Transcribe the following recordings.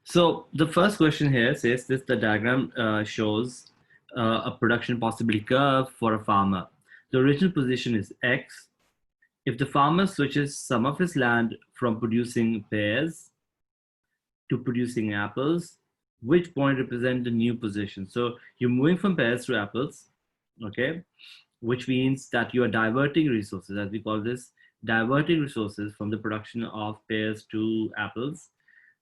So the first question here says this: the diagram shows a production possibility curve for a farmer. The original position is X. If the farmer switches some of his land from producing pears to producing apples, which point represent the new position? So you're moving from pears to apples, okay? Which means that you are diverting resources, as we call this, diverting resources from the production of pears to apples.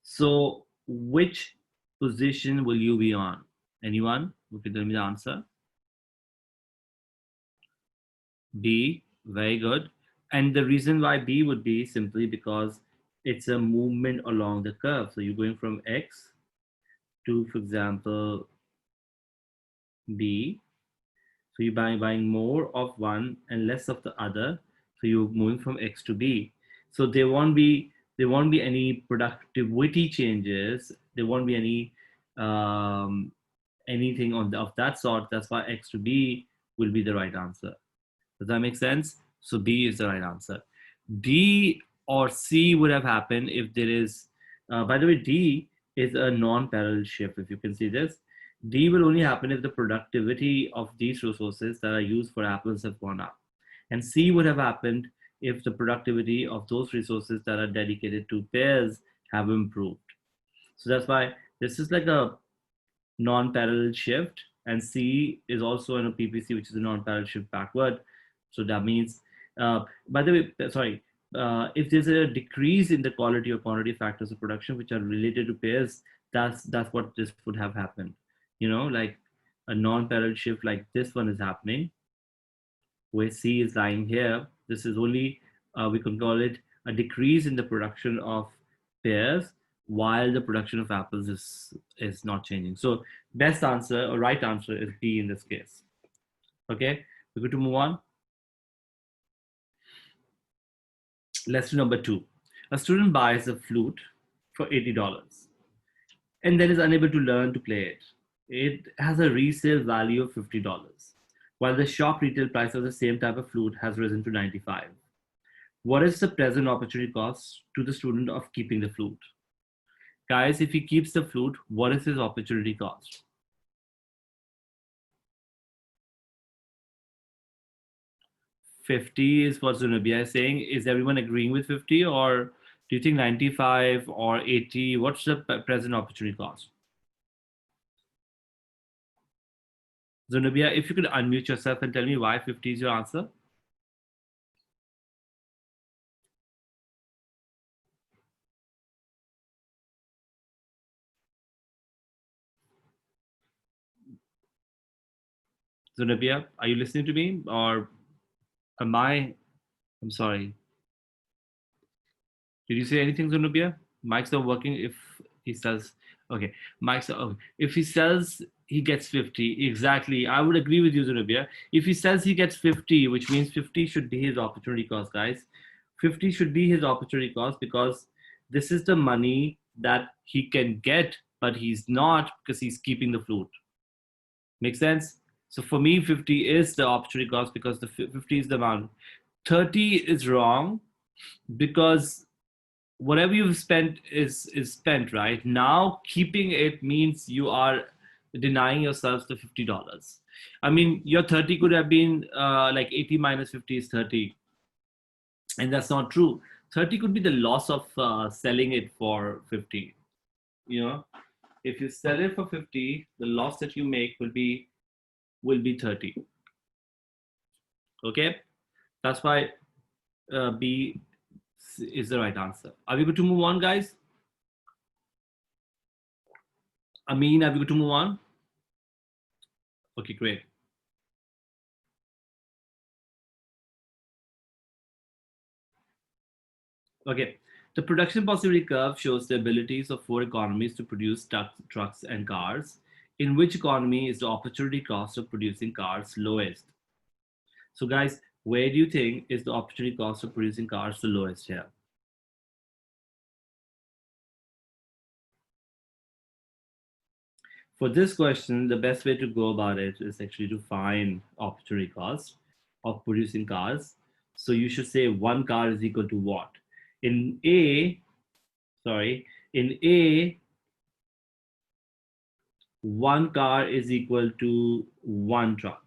So which position will you be on? Anyone who can tell me the answer? B, very good. And the reason why B would be simply because it's a movement along the curve. So you're going from X to, for example, B. So you're buying more of one and less of the other. So you're moving from X to B. So there won't be any productivity changes. There won't be any anything of that sort. That's why X to B will be the right answer. Does that make sense? So B is the right answer. D or C would have happened if there is, by the way, D is a non-parallel shift. If you can see this, D will only happen if the productivity of these resources that are used for apples have gone up. And C would have happened if the productivity of those resources that are dedicated to pears have improved. So that's why this is like a non-parallel shift, and C is also in a PPC, which is a non-parallel shift backward. So that means, by the way, sorry, if there's a decrease in the quality or quantity factors of production which are related to pairs, that's what this would have happened. Like a non-parallel shift like this one is happening, where C is lying here. This is only, we can call it a decrease in the production of pears, while the production of apples is not changing. So best answer or right answer is B in this case. Okay, we're going to move on. Lesson number 2. A student buys a flute for $80 and then is unable to learn to play it. It has a resale value of $50, while the shop retail price of the same type of flute has risen to $95. What is the present opportunity cost to the student of keeping the flute? Guys, if he keeps the flute, what is his opportunity cost? $50 is what Zunabia is saying. Is everyone agreeing with 50, or do you think 95 or 80? What's the present opportunity cost? Zunabia, if you could unmute yourself and tell me why 50 is your answer. Zunabia, are you listening to me, or am I? I'm sorry. Did you say anything, Zunabia? Mike's not working. If he says, okay, Mike's okay. If he says he gets 50, exactly. I would agree with you, Zunabia. If he says he gets 50, which means 50 should be his opportunity cost, guys. 50 should be his opportunity cost, because this is the money that he can get, but he's not, because he's keeping the flute. Make sense? So for me, 50 is the opportunity cost, because the 50 is the amount. 30 is wrong, because whatever you've spent is spent. Right now, keeping it means you are denying yourselves the $50. I mean, your 30 could have been like 80 minus 50 is 30, and that's not true. 30 could be the loss of selling it for 50. If you sell it for 50, the loss that you make will be 30. Okay, that's why B is the right answer. Are we going to move on, guys? Amin, are we going to move on? Okay, great. Okay, the production possibility curve shows the abilities of 4 economies to produce trucks and cars. In which economy is the opportunity cost of producing cars lowest? So, guys, where do you think is the opportunity cost of producing cars the lowest here? For this question, the best way to go about it is actually to find opportunity cost of producing cars. So you should say one car is equal to what? In A, one car is equal to one truck.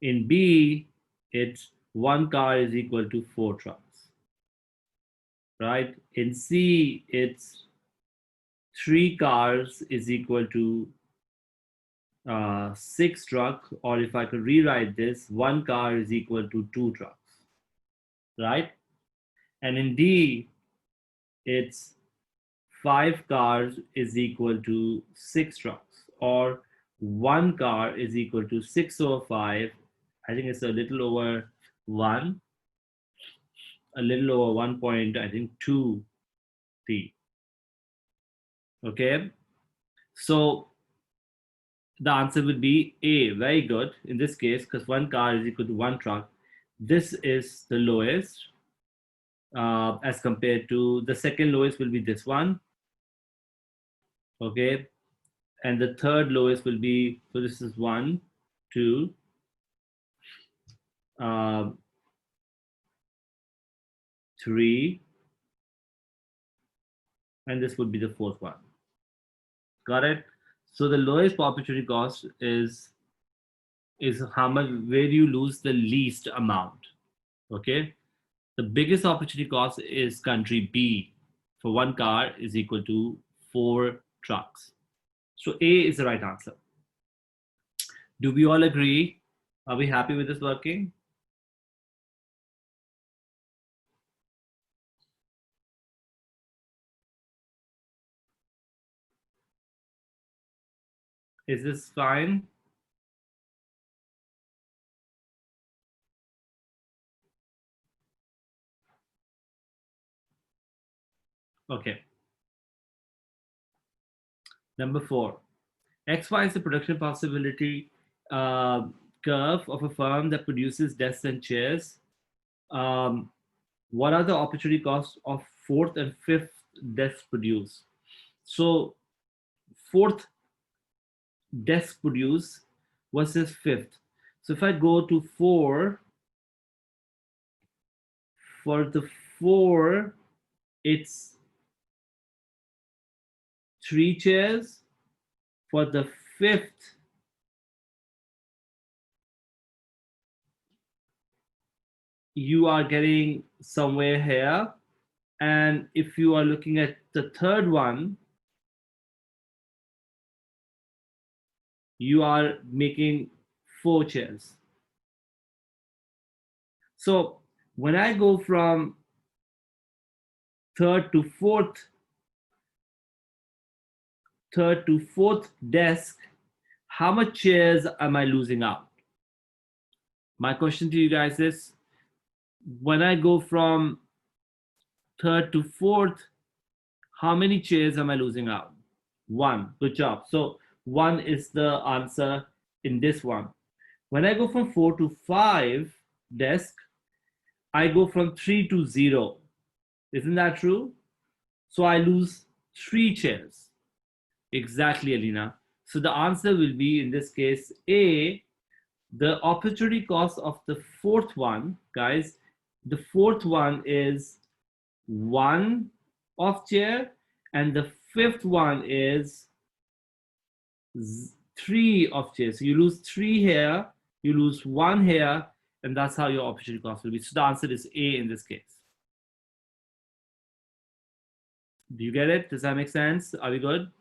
In B, it's one car is equal to four trucks, right? In C, it's three cars is equal to six truck, or if I could rewrite this, one car is equal to two trucks, right? And in D, it's five cars is equal to six trucks, or one car is equal to six over five. I think it's a little over one, a little over 1 point, I think 2 t. Okay, so the answer would be A. Very good in this case, because one car is equal to one truck. This is the lowest as compared to the second lowest will be this one. Okay, and the third lowest will be, so this is one, two, um, three, and this would be the fourth one. Got it? So the lowest opportunity cost is how much, where you lose the least amount. Okay, the biggest opportunity cost is country B. For one car is equal to four trucks. So A is the right answer. Do we all agree? Are we happy with this working? Is this fine? Okay. Number 4. XY is the production possibility uh, curve of a firm that produces desks and chairs. Um, what are the opportunity costs of fourth and fifth desks produced? So fourth desk produce versus fifth. So if I go to 4, for the 4, it's 3 chairs. For the fifth, you are getting somewhere here. And if you are looking at the third one, you are making 4 chairs. So when I go from third to fourth, desk, how much chairs am I losing out? My question to you guys is, when I go from third to fourth, how many chairs am I losing out? 1. Good job. So 1 is the answer in this one. When I go from 4 to 5 desk, I go from 3 to 0. Isn't that true? So I lose 3 chairs. Exactly, Alina. So the answer will be, in this case, A. The opportunity cost of the fourth one, guys, the fourth one is 1 of chair, and the fifth one is 3 of chair. So you lose 3 here, you lose 1 here, and that's how your opportunity cost will be. So the answer is A in this case. Do you get it? Does that make sense? Are we good?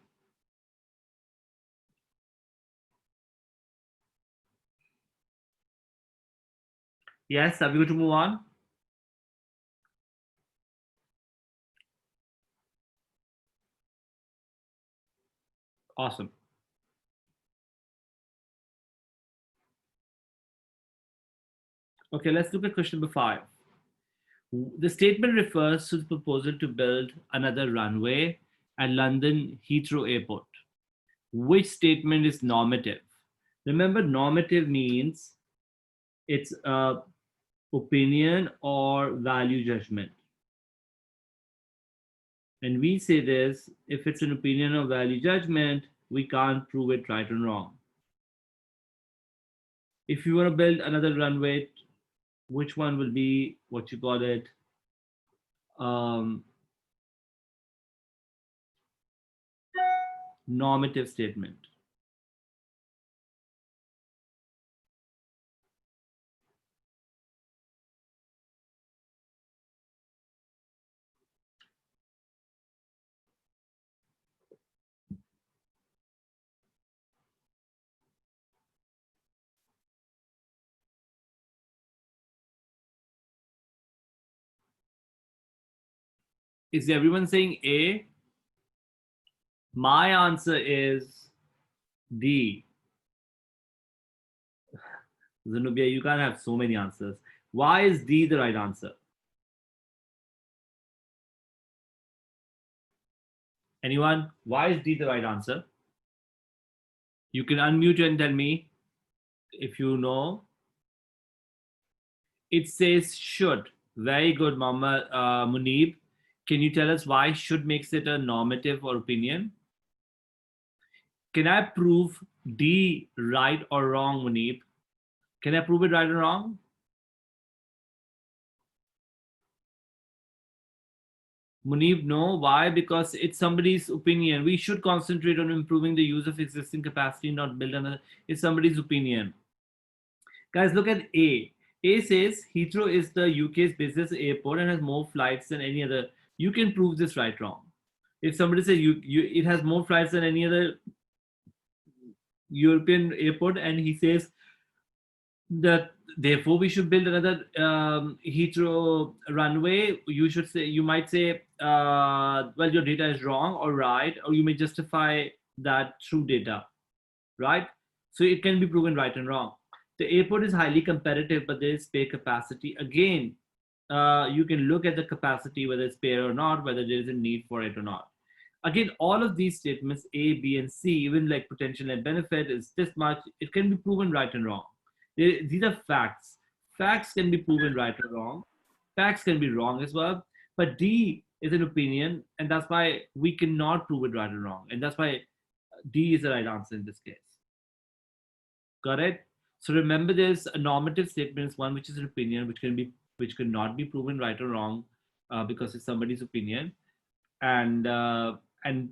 Yes, are we going to move on? Awesome. Okay, let's look at question number 5. The statement refers to the proposal to build another runway at London Heathrow Airport. Which statement is normative? Remember, normative means it's a opinion or value judgment. And we say this, if it's an opinion or value judgment, we can't prove it right or wrong. If you want to build another runway, which one will be what you call it? normative statement. Is everyone saying A? My answer is D. Zenobia, you can't have so many answers. Why is D the right answer? Anyone? Why is D the right answer? You can unmute and tell me if you know. It says should. Very good, Mama Munib. Can you tell us why should makes it a normative or opinion? Can I prove D right or wrong, Munib? Can I prove it right or wrong? Munib, no. Why? Because it's somebody's opinion. We should concentrate on improving the use of existing capacity, not build another. It's somebody's opinion. Guys, look at A. A says Heathrow is the UK's business airport and has more flights than any other. You can prove this right wrong. If somebody says it has more flights than any other European airport, and he says that therefore we should build another Heathrow runway, you might say, well, your data is wrong or right, or you may justify that through data, right? So it can be proven right and wrong. The airport is highly competitive, but there is spare capacity. Again, you can look at the capacity, whether it's spare or not, whether there is a need for it or not. Again, all of these statements, A, B, and C, even like potential net benefit is this much, it can be proven right and wrong. These are facts. Facts can be proven right or wrong. Facts can be wrong as well. But D is an opinion, and that's why we cannot prove it right or wrong. And that's why D is the right answer in this case. Got it? So remember, there's a normative statement is one which is an opinion, which cannot be proven right or wrong because it's somebody's opinion, and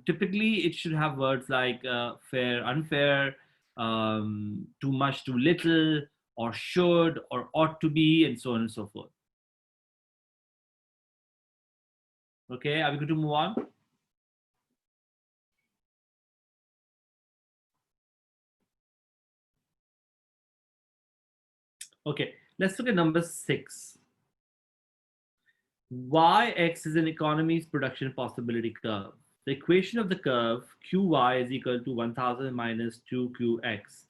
typically it should have words like fair, unfair, too much, too little, or should, or ought to be, and so on and so forth. Okay, are we going to move on? Okay, let's look at number 6. Yx is an economy's production possibility curve. The equation of the curve Qy is equal to 1000 minus 2Qx.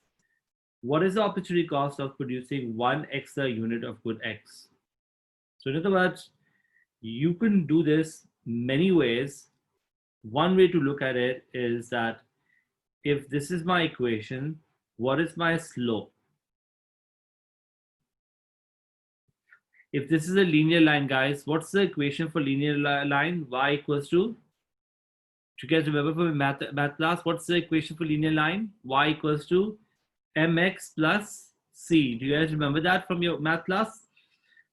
What is the opportunity cost of producing one extra unit of good X? So in other words, you can do this many ways. One way to look at it is that if this is my equation, what is my slope? If this is a linear line, guys, what's the equation for linear line? Y equals to, do you guys remember from math class, what's the equation for linear line? Y equals to mx plus c. Do you guys remember that from your math class?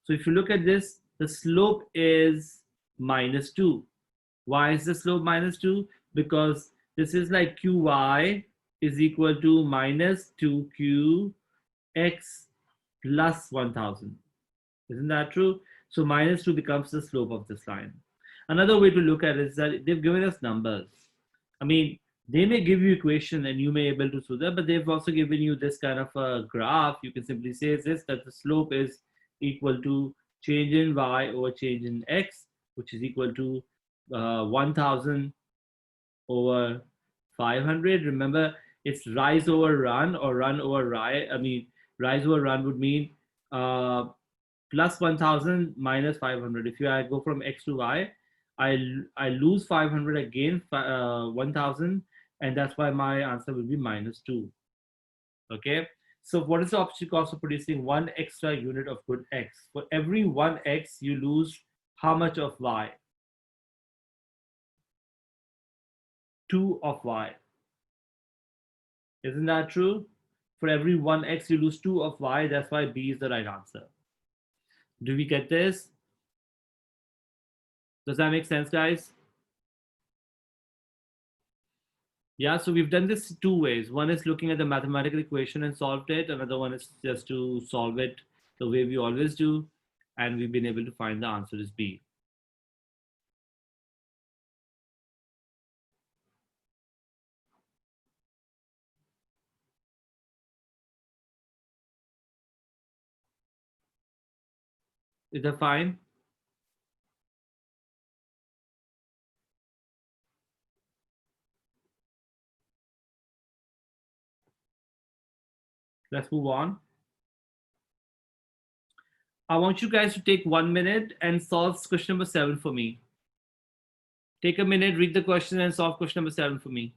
So if you look at this, the slope is minus 2. Why is the slope minus 2? Because this is like qy is equal to minus 2qx plus 1000. Isn't that true? So minus 2 becomes the slope of this line. Another way to look at it is that they've given us numbers. I mean, they may give you equation and you may be able to solve that, but they've also given you this kind of a graph. You can simply say this, that the slope is equal to change in y over change in x, which is equal to 1000 over 500. Remember, it's rise over run or run over rise. I mean, rise over run would mean plus 1000 minus 500. If I go from x to y, I lose 500 again, 1000, and that's why my answer will be minus 2. Okay, so what is the opportunity cost of producing one extra unit of good X? For every one X, you lose how much of Y? 2 of Y. Isn't that true? For every one X, you lose 2 of Y. That's why B is the right answer. Do we get this? Does that make sense, guys? Yeah, so we've done this two ways. One is looking at the mathematical equation and solved it. Another one is just to solve it the way we always do. And we've been able to find the answer is B. Is that fine? Let's move on. I want you guys to take 1 minute and solve question number 7 for me. Take a minute, read the question, and solve question number 7 for me.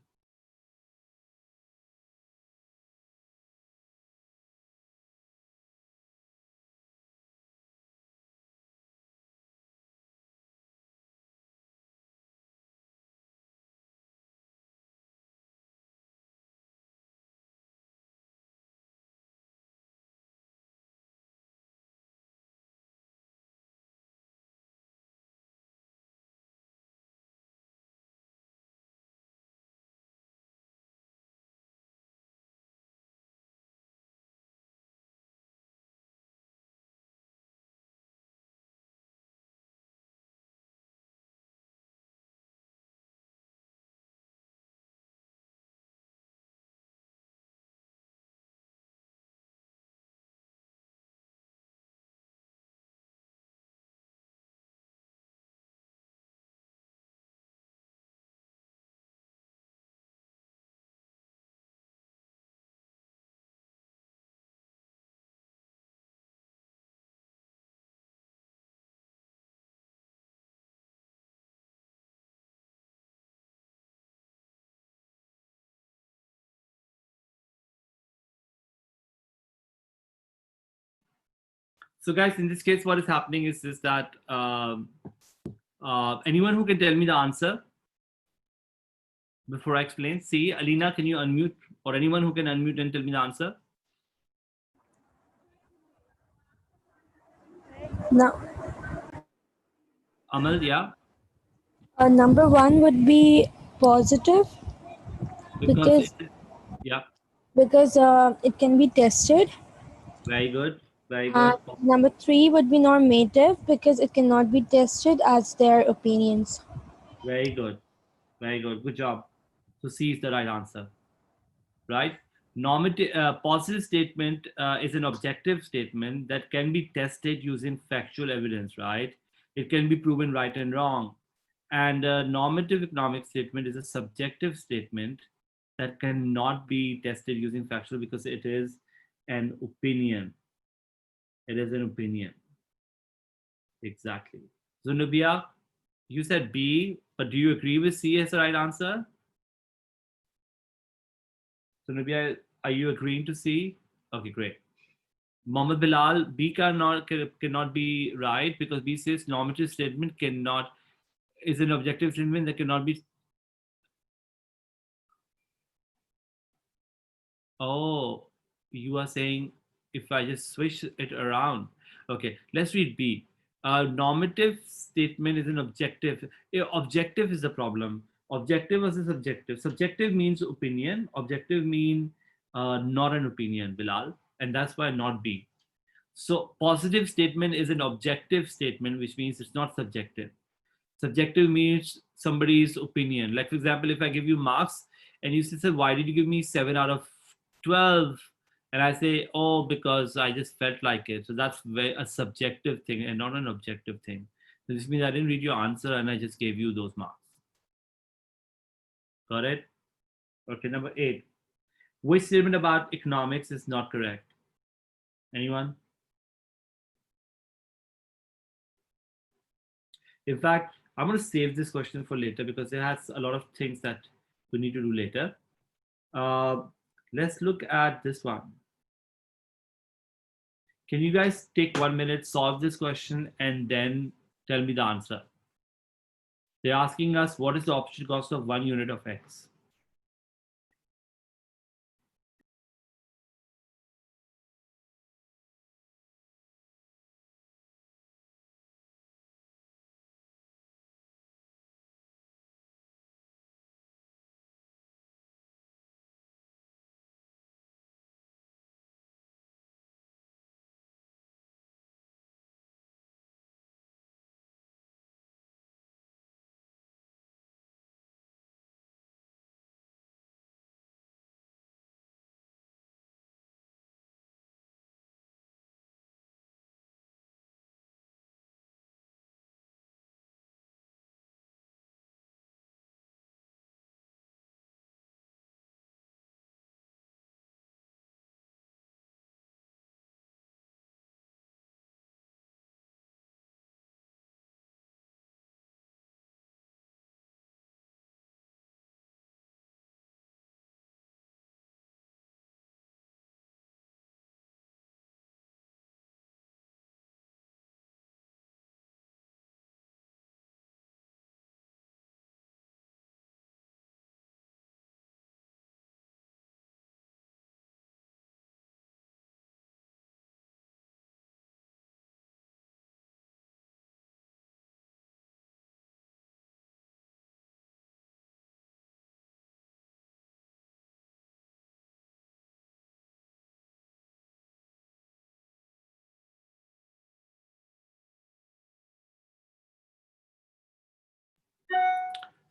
So, guys, in this case, what is happening is that anyone who can tell me the answer before I explain? See, Alina, can you unmute, or anyone who can unmute and tell me the answer? Now, Amal, yeah, number one would be positive because because yeah, it can be tested. very good, very And good, number three would be normative because it cannot be tested as their opinions. very good, very good. Good job. So C is the right answer, right? Normative, positive statement is an objective statement that can be tested using factual evidence, right? It can be proven right and wrong. And a normative economic statement is a subjective statement that cannot be tested using factual because it is an opinion. It is an opinion. Exactly. So, Nubia, you said B, but do you agree with C as the right answer? So, Nubia, are you agreeing to C? Okay, great. Mohammed Bilal, B cannot be right because B says normative statement cannot is an objective statement that cannot be. Oh, you are saying if I just switch it around. Okay, let's read B. Normative statement is an objective. Objective is the problem. Objective versus subjective. Subjective means opinion. Objective mean not an opinion, Bilal, and that's why not B. So positive statement is an objective statement, which means it's not subjective. Subjective means somebody's opinion. Like, for example, if I give you marks and you say, why did you give me 7 out of 12? And I say, oh, because I just felt like it. So that's a subjective thing and not an objective thing. So this means I didn't read your answer and I just gave you those marks. Got it? Okay, number 8. Which statement about economics is not correct? Anyone? In fact, I'm going to save this question for later because it has a lot of things that we need to do later. Uh, let's look at this one. Can you guys take 1 minute, solve this question, and then tell me the answer? They're asking us what is the opportunity cost of 1 unit of X?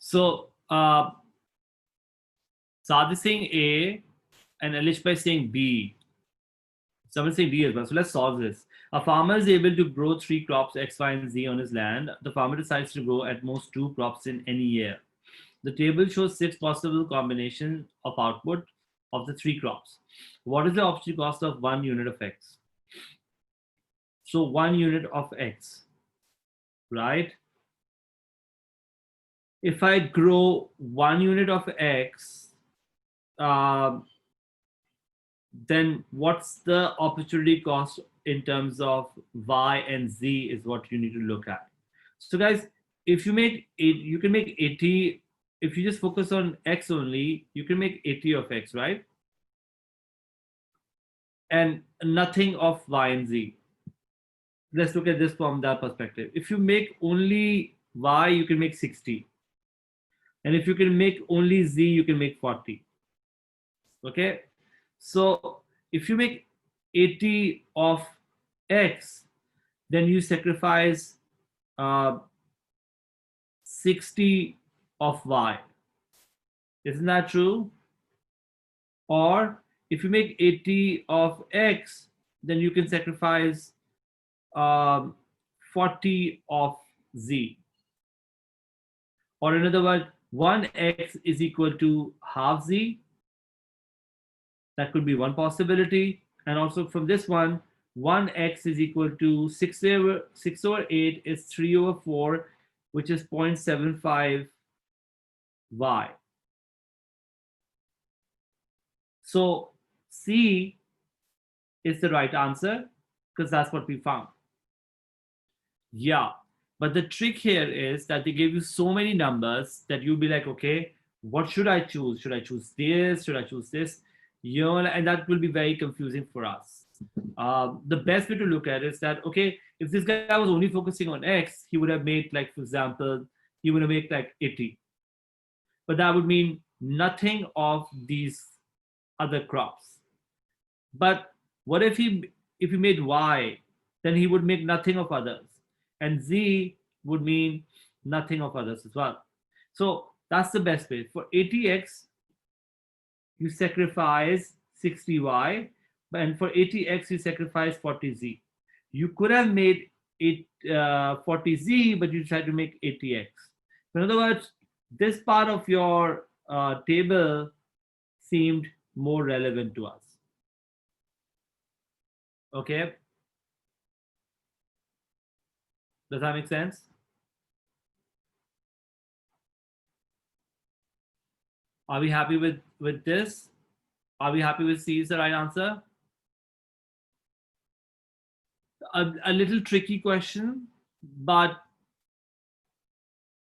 So Saad is saying A and Alish is saying B. Someone saying D as well. So let's solve this. A farmer is able to grow three crops X, Y, and Z on his land. The farmer decides to grow at most two crops in any year. The table shows six possible combinations of output of the three crops. What is the opportunity cost of 1 unit of X? So 1 unit of X, right? If I grow 1 unit of X, uh, then what's the opportunity cost in terms of Y and Z is what you need to look at. So guys, if you make it, you can make 80. If you just focus on X only, you can make 80 of X, right? And nothing of Y and Z. Let's look at this from that perspective. If you make only Y, you can make 60. And if you can make only Z, you can make 40. Okay. So if you make 80 of X, then you sacrifice uh, 60 of Y. Isn't that true? Or if you make 80 of X, then you can sacrifice um, 40 of Z. Or in other words, 1x is equal to half Z. That could be one possibility. And also from this one, 1x is equal to 6 over 8 is 3 over 4, which is 0.75 y. So C is the right answer because that's what we found. Yeah, but the trick here is that they gave you so many numbers that you'll be like, okay, what should I choose? Should I choose this? Should I choose this? You know, and that will be very confusing for us. The best way to look at it is that, okay, if this guy was only focusing on X, he would have made, like, for example, he would have made like 80. But that would mean nothing of these other crops. But what if he made Y, then he would make nothing of others. And Z would mean nothing of others as well. So that's the best way. For 80x, you sacrifice 60y, and for 80x, you sacrifice 40z. You could have made it 40z, but you tried to make 80x. In other words, this part of your table seemed more relevant to us. Okay, does that make sense? Are we happy with this? Are we happy with C is the right answer? A little tricky question, but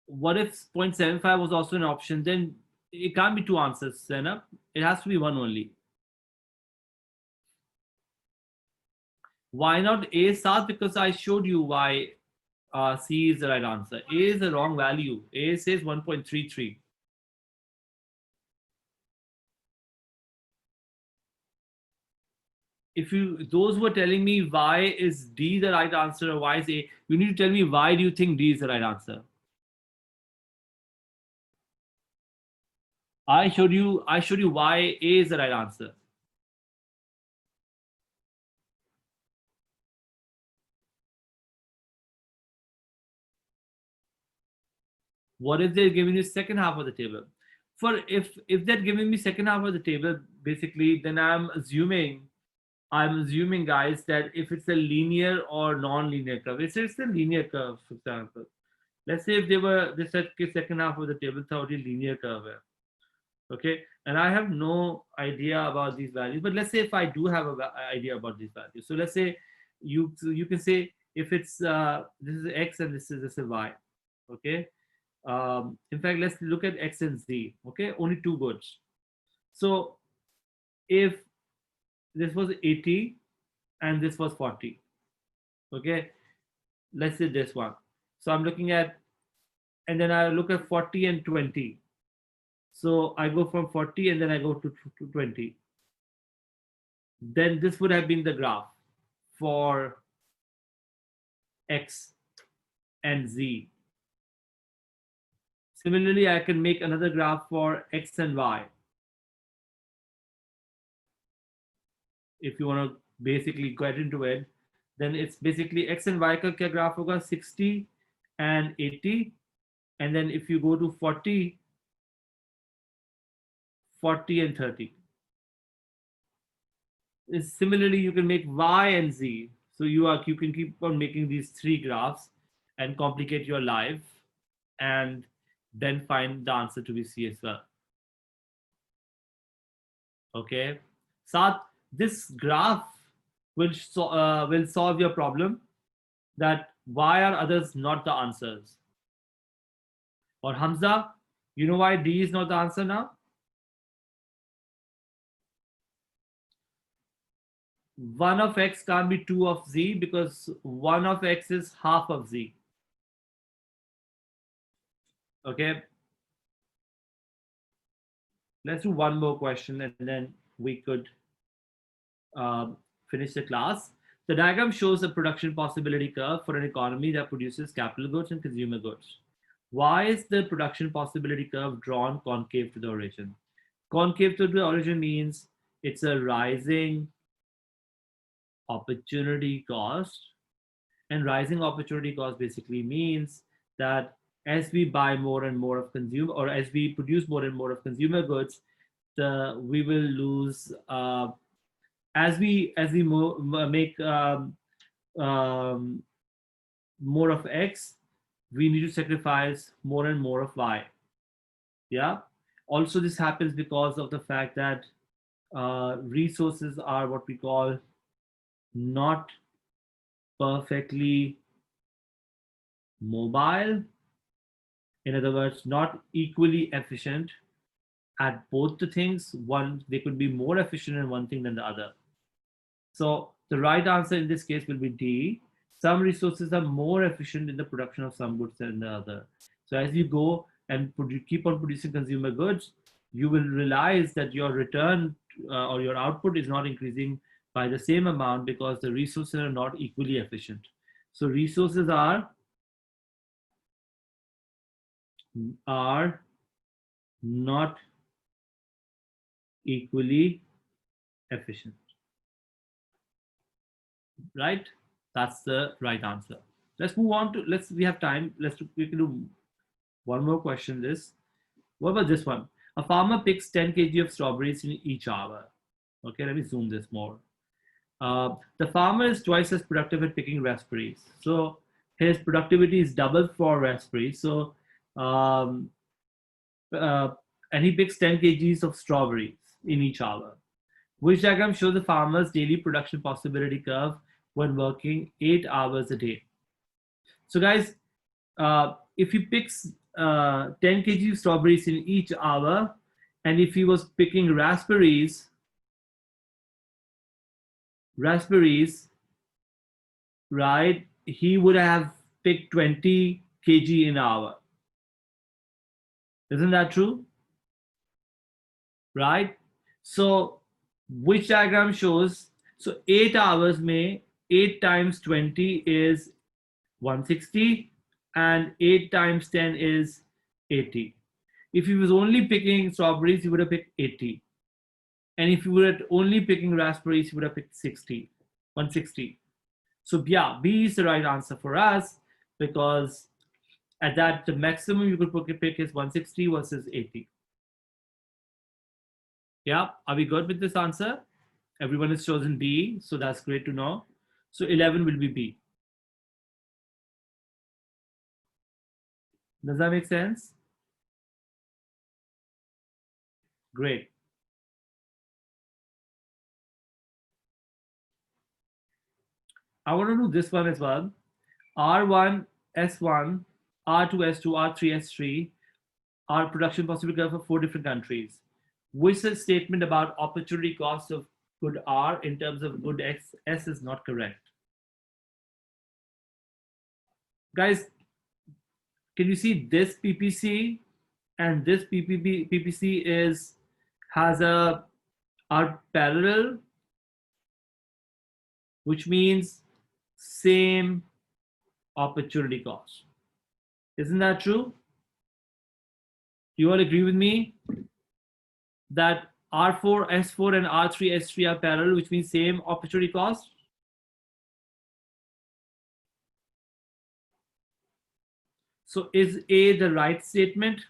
what if 0.75 was also an option? Then it can't be two answers, Zainab. It has to be one only. Why not A, Saad? Because I showed you why C is the right answer. A is the wrong value. A says 1.33. If you, those who are telling me why is D the right answer or why is A, you need to tell me why do you think D is the right answer. I showed you why A is the right answer. What if they're giving you second half of the table? For if they're giving me second half of the table, basically, then I'm assuming, guys, that if it's a linear or non-linear curve, it's a linear curve, for example. Let's say if they said second half of the table thought a linear curve. Okay, and I have no idea about these values, but let's say if I do have an idea about these values. So let's say you can say if it's this is X and this is Y. Okay, in fact, let's look at X and Z. Okay, only two goods. So if this was 80 and this was 40, okay, let's say this one. So I'm looking at, and then I look at 40 and 20. So I go from 40 and then I go to 20. Then this would have been the graph for X and Z. Similarly, I can make another graph for X and Y. If you want to basically get into it, then it's basically X and Y का क्या graph होगा 60 and 80, and then if you go to 40, 40 and 30. Similarly, you can make Y and Z. So you can keep on making these three graphs and complicate your life, and then find the answer to be C as well. Okay. Sath, this graph will solve your problem that why are others not the answers? Or Hamza, you know why D is not the answer now? One of X can't be two of Z because one of X is half of Z. Okay. Let's do one more question and then we could finish the class. The diagram shows a production possibility curve for an economy that produces capital goods and consumer goods. Why is the production possibility curve drawn concave to the origin? Concave to the origin means it's a rising opportunity cost, and rising opportunity cost basically means that as we buy more and more of consumer, or as we produce more and more of consumer goods, we will lose as we make more of X, we need to sacrifice more and more of Y. Yeah. Also, this happens because of the fact that resources are what we call not perfectly mobile. In other words, not equally efficient at both the things. One, they could be more efficient in one thing than the other. So the right answer in this case will be D. Some resources are more efficient in the production of some goods than the other. So as you go and keep on producing consumer goods, you will realize that your return or your output is not increasing by the same amount because the resources are not equally efficient. So resources are not equally efficient. Right? That's the right answer. Let's move on to, we have time. We can do one more question. What about this one? A farmer picks 10 kg of strawberries in each hour. Okay, let me zoom this more. The farmer is twice as productive at picking raspberries. So his productivity is double for raspberries. So, and he picks 10 kgs of strawberries in each hour. Which diagram shows the farmer's daily production possibility curve when working 8 hours a day? So, guys, if he picks 10 kg of strawberries in each hour, and if he was picking raspberries, right, he would have picked 20 kg in an hour. Isn't that true? Right? So, which diagram shows? So, 8 hours may 8 times 20 is 160, and 8 times 10 is 80. If he was only picking strawberries, he would have picked 80. And if you were only picking raspberries, you would have picked 160. So yeah, B is the right answer for us because at that, the maximum you could pick is 160 versus 80. Yeah, are we good with this answer? Everyone has chosen B, so that's great to know. So 11 will be B. Does that make sense? Great. I want to do this one as well. R1, S1, R2, S2, R3, S3 are production possibility for 4 different countries. Which statement about opportunity cost of good R in terms of good S is not correct? Guys, can you see this PPC and this PPC are parallel, which means same opportunity cost. Isn't that true? Do you all agree with me that R4 S4 and R3 S3 are parallel, which means same opportunity cost? So is A the right statement?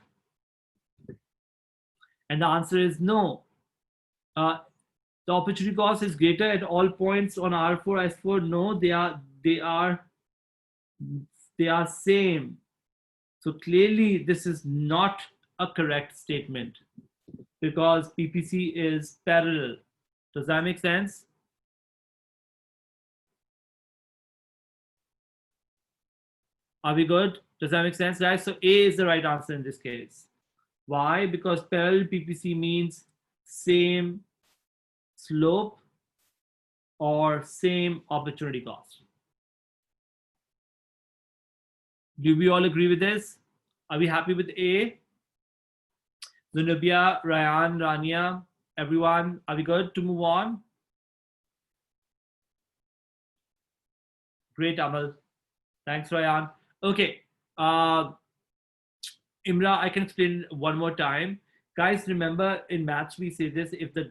And the answer is no. The opportunity cost is greater at all points on R4 S4. No, they are same. So clearly this is not a correct statement because PPC is parallel. Does that make sense? Are we good? Does that make sense, guys? So A is the right answer in this case. Why? Because parallel PPC means same slope or same opportunity cost. Do we all agree with this? Are we happy with A? Zunubia, Ryan, Rania, everyone, are we good to move on? Great, Amal. Thanks, Ryan. Okay. Imra, I can explain one more time. Guys, remember in maths we say this, if the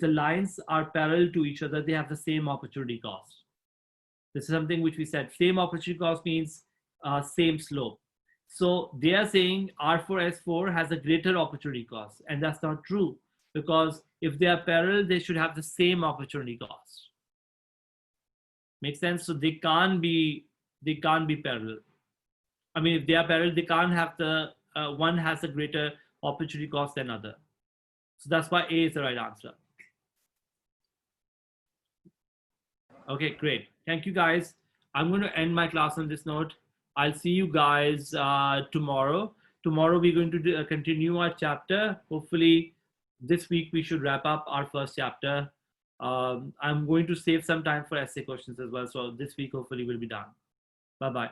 lines are parallel to each other, they have the same opportunity cost. This is something which we said, same opportunity cost means same slope. So they are saying R4S4 has a greater opportunity cost, and that's not true because if they are parallel, they should have the same opportunity cost. Makes sense? So they can't be parallel. I mean, if they are parallel, they can't have the one has a greater opportunity cost than other. So that's why A is the right answer. Okay, great. Thank you, guys. I'm going to end my class on this note. I'll see you guys tomorrow. Tomorrow we're going to continue our chapter. Hopefully this week we should wrap up our first chapter. I'm going to save some time for essay questions as well. So this week hopefully we'll be done. Bye-bye.